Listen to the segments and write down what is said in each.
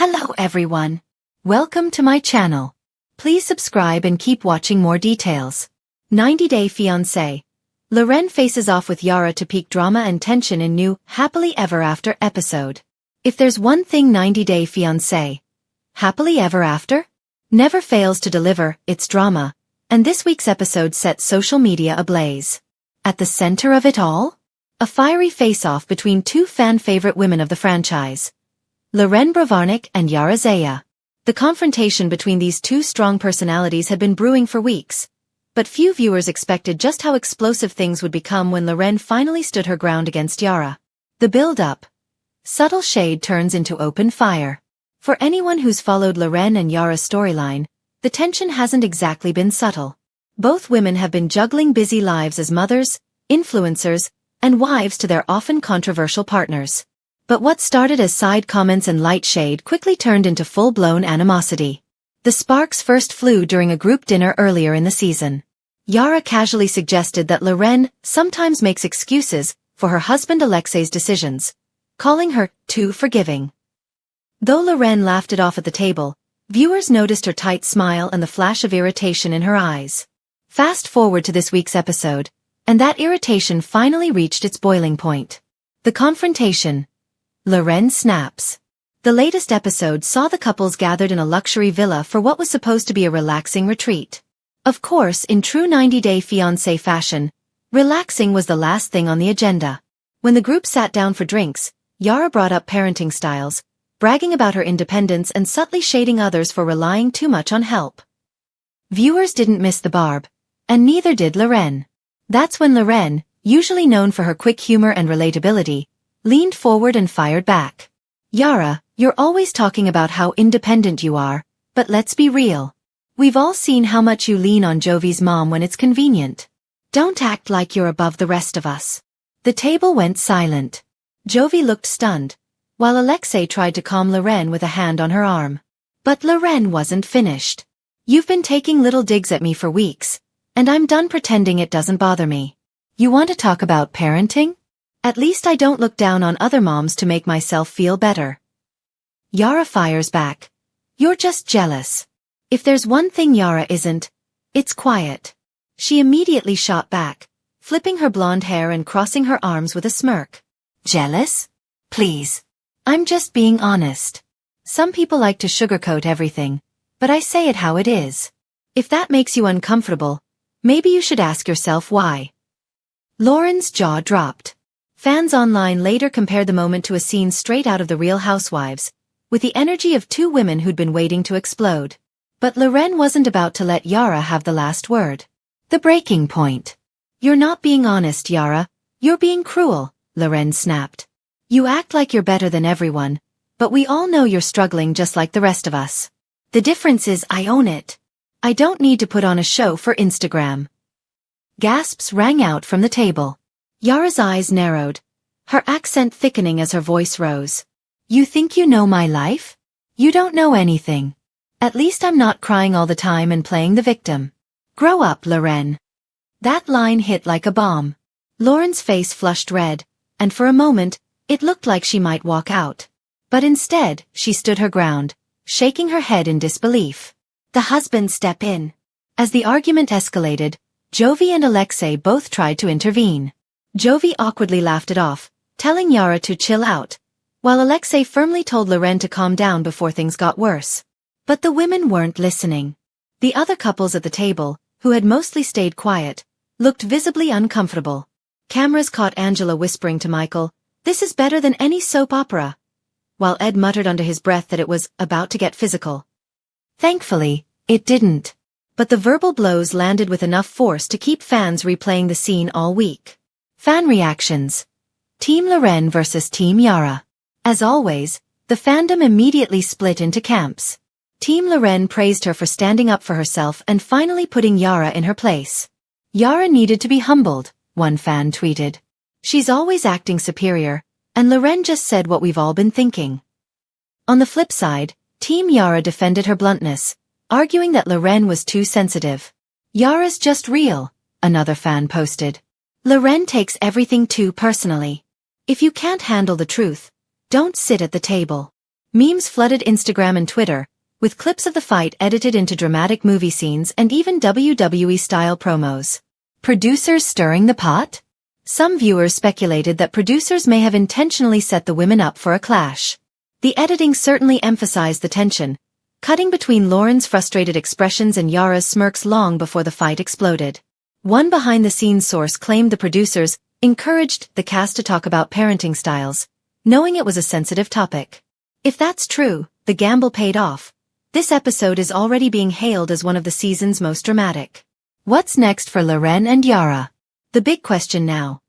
Hello everyone. Welcome to my channel. Please subscribe and keep watching more details. 90 Day Fiance. Loren faces off with Yara to peak drama and tension in new Happily Ever After episode. If there's one thing 90 Day Fiance, Happily Ever After, never fails to deliver, it's drama, and this week's episode set social media ablaze. At the center of it all? A fiery face-off between two fan-favorite women of the franchise. Loren and Yara. The confrontation between these two strong personalities had been brewing for weeks, but few viewers expected just how explosive things would become when Loren finally stood her ground against Yara. The build-up. Subtle shade turns into open fire. For anyone who's followed Loren and Yara's storyline, the tension hasn't exactly been subtle. Both women have been juggling busy lives as mothers, influencers, and wives to their often controversial partners. But what started as side comments and light shade quickly turned into full-blown animosity. The sparks first flew during a group dinner earlier in the season. Yara casually suggested that Loren sometimes makes excuses for her husband Alexei's decisions, calling her too forgiving. Though Loren laughed it off at the table, viewers noticed her tight smile and the flash of irritation in her eyes. Fast forward to this week's episode, and that irritation finally reached its boiling point. The confrontation. Loren snaps. The latest episode saw the couples gathered in a luxury villa for what was supposed to be a relaxing retreat. Of course, in true 90 Day Fiancé fashion, relaxing was the last thing on the agenda. When the group sat down for drinks, Yara brought up parenting styles, bragging about her independence and subtly shading others for relying too much on help. Viewers didn't miss the barb, and neither did Loren. That's when Loren, usually known for her quick humor and relatability, leaned forward and fired back. Yara, you're always talking about how independent you are, but let's be real. We've all seen how much you lean on Jovi's mom when it's convenient. Don't act like you're above the rest of us. The table went silent. Jovi looked stunned, while Alexei tried to calm Loren with a hand on her arm. But Loren wasn't finished. You've been taking little digs at me for weeks, and I'm done pretending it doesn't bother me. You want to talk about parenting? At least I don't look down on other moms to make myself feel better. Yara fires back. You're just jealous. If there's one thing Yara isn't, it's quiet. She immediately shot back, flipping her blonde hair and crossing her arms with a smirk. Jealous? Please. I'm just being honest. Some people like to sugarcoat everything, but I say it how it is. If that makes you uncomfortable, maybe you should ask yourself why. Loren's jaw dropped. Fans online later compared the moment to a scene straight out of The Real Housewives, with the energy of two women who'd been waiting to explode. But Loren wasn't about to let Yara have the last word. The breaking point. You're not being honest, Yara. You're being cruel, Loren snapped. You act like you're better than everyone, but we all know you're struggling just like the rest of us. The difference is I own it. I don't need to put on a show for Instagram. Gasps rang out from the table. Yara's eyes narrowed, her accent thickening as her voice rose. You think you know my life? You don't know anything. At least I'm not crying all the time and playing the victim. Grow up, Loren. That line hit like a bomb. Loren's face flushed red, and for a moment, it looked like she might walk out. But instead, she stood her ground, shaking her head in disbelief. The husbands step in. As the argument escalated, Jovi and Alexei both tried to intervene. Jovi awkwardly laughed it off, telling Yara to chill out, while Alexei firmly told Loren to calm down before things got worse. But the women weren't listening. The other couples at the table, who had mostly stayed quiet, looked visibly uncomfortable. Cameras caught Angela whispering to Michael, "This is better than any soap opera," while Ed muttered under his breath that it was about to get physical. Thankfully, it didn't. But the verbal blows landed with enough force to keep fans replaying the scene all week. Fan reactions. Team Loren versus Team Yara. As always, the fandom immediately split into camps. Team Loren praised her for standing up for herself and finally putting Yara in her place. Yara needed to be humbled, one fan tweeted. She's always acting superior, and Loren just said what we've all been thinking. On the flip side, Team Yara defended her bluntness, arguing that Loren was too sensitive. Yara's just real, another fan posted. Loren takes everything too personally. If you can't handle the truth, don't sit at the table. Memes flooded Instagram and Twitter, with clips of the fight edited into dramatic movie scenes and even WWE-style promos. Producers stirring the pot? Some viewers speculated that producers may have intentionally set the women up for a clash. The editing certainly emphasized the tension, cutting between Loren's frustrated expressions and Yara's smirks long before the fight exploded. One behind-the-scenes source claimed the producers encouraged the cast to talk about parenting styles, knowing it was a sensitive topic. If that's true, the gamble paid off. This episode is already being hailed as one of the season's most dramatic. What's next for Loren and Yara? The big question now.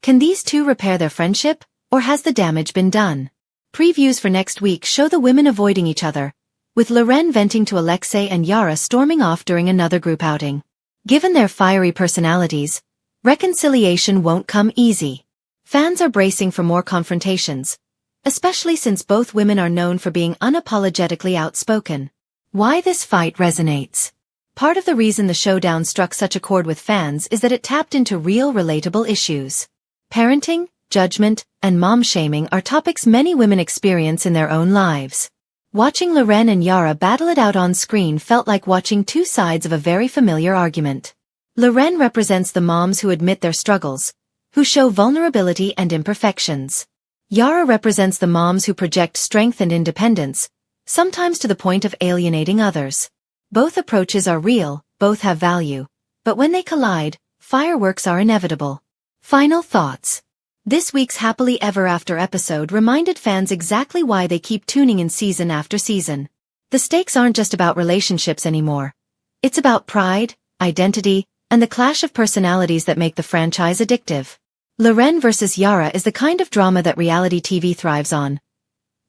Can these two repair their friendship, or has the damage been done? Previews for next week show the women avoiding each other, with Loren venting to Alexei and Yara storming off during another group outing. Given their fiery personalities, reconciliation won't come easy. Fans are bracing for more confrontations, especially since both women are known for being unapologetically outspoken. Why this fight resonates? Part of the reason the showdown struck such a chord with fans is that it tapped into real relatable issues. Parenting, judgment, and mom-shaming are topics many women experience in their own lives. Watching Loren and Yara battle it out on screen felt like watching two sides of a very familiar argument. Loren represents the moms who admit their struggles, who show vulnerability and imperfections. Yara represents the moms who project strength and independence, sometimes to the point of alienating others. Both approaches are real, both have value, but when they collide, fireworks are inevitable. Final thoughts. This week's Happily Ever After episode reminded fans exactly why they keep tuning in season after season. The stakes aren't just about relationships anymore. It's about pride, identity, and the clash of personalities that make the franchise addictive. Loren vs. Yara is the kind of drama that reality TV thrives on.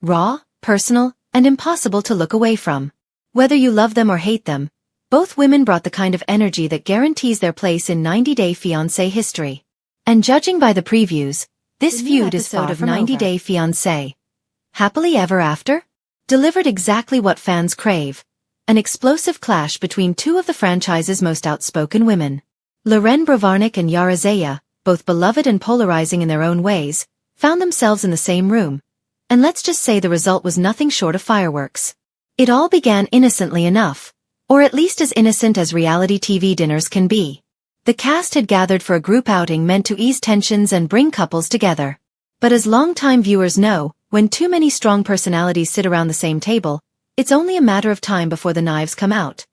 Raw, personal, and impossible to look away from. Whether you love them or hate them, both women brought the kind of energy that guarantees their place in 90 Day Fiance history. And judging by the previews, this feud is far from 90 Day Fiance. Happily Ever After? Delivered exactly what fans crave. An explosive clash between two of the franchise's most outspoken women. Loren Brovarnik and Yara Zaya, both beloved and polarizing in their own ways, found themselves in the same room. And let's just say the result was nothing short of fireworks. It all began innocently enough, or at least as innocent as reality TV dinners can be. The cast had gathered for a group outing meant to ease tensions and bring couples together. But as longtime viewers know, when too many strong personalities sit around the same table, it's only a matter of time before the knives come out.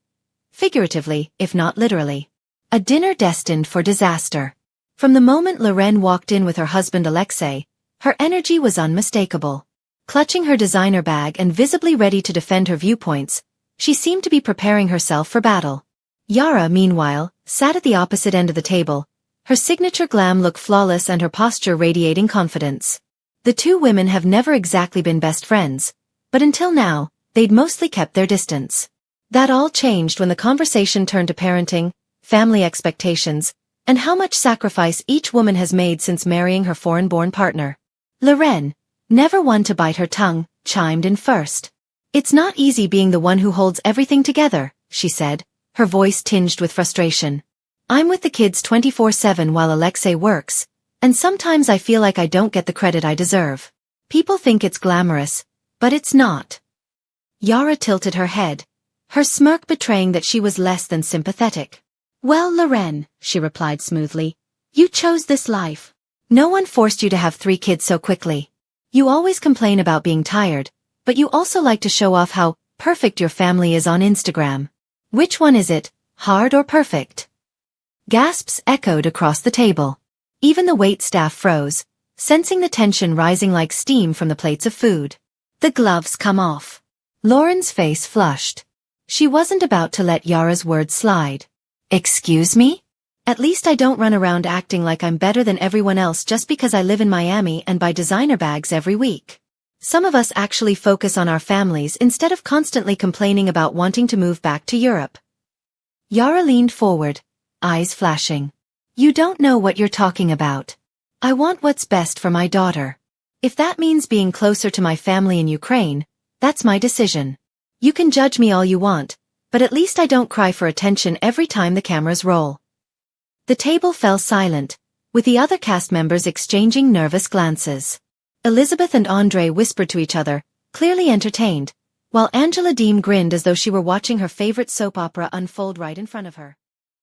Figuratively, if not literally. A dinner destined for disaster. From the moment Loren walked in with her husband Alexei, her energy was unmistakable. Clutching her designer bag and visibly ready to defend her viewpoints, she seemed to be preparing herself for battle. Yara, meanwhile, sat at the opposite end of the table, her signature glam look flawless and her posture radiating confidence. The two women have never exactly been best friends, but until now, they'd mostly kept their distance. That all changed when the conversation turned to parenting, family expectations, and how much sacrifice each woman has made since marrying her foreign-born partner. Loren, never one to bite her tongue, chimed in first. "It's not easy being the one who holds everything together," she said, her voice tinged with frustration. "I'm with the kids 24/7 while Alexei works, and sometimes I feel like I don't get the credit I deserve. People think it's glamorous, but it's not." Yara tilted her head, her smirk betraying that she was less than sympathetic. "Well, Loren," she replied smoothly, "you chose this life. No one forced you to have 3 kids so quickly. You always complain about being tired, but you also like to show off how perfect your family is on Instagram. Which one is it, hard or perfect?" Gasps echoed across the table. Even the waitstaff froze, sensing the tension rising like steam from the plates of food. The gloves come off. Loren's face flushed. She wasn't about to let Yara's words slide. "Excuse me? At least I don't run around acting like I'm better than everyone else just because I live in Miami and buy designer bags every week. Some of us actually focus on our families instead of constantly complaining about wanting to move back to Europe." Yara leaned forward, eyes flashing. "You don't know what you're talking about. I want what's best for my daughter. If that means being closer to my family in Ukraine, that's my decision. You can judge me all you want, but at least I don't cry for attention every time the cameras roll." The table fell silent, with the other cast members exchanging nervous glances. Elizabeth and Andre whispered to each other, clearly entertained, while Angela Deem grinned as though she were watching her favorite soap opera unfold right in front of her.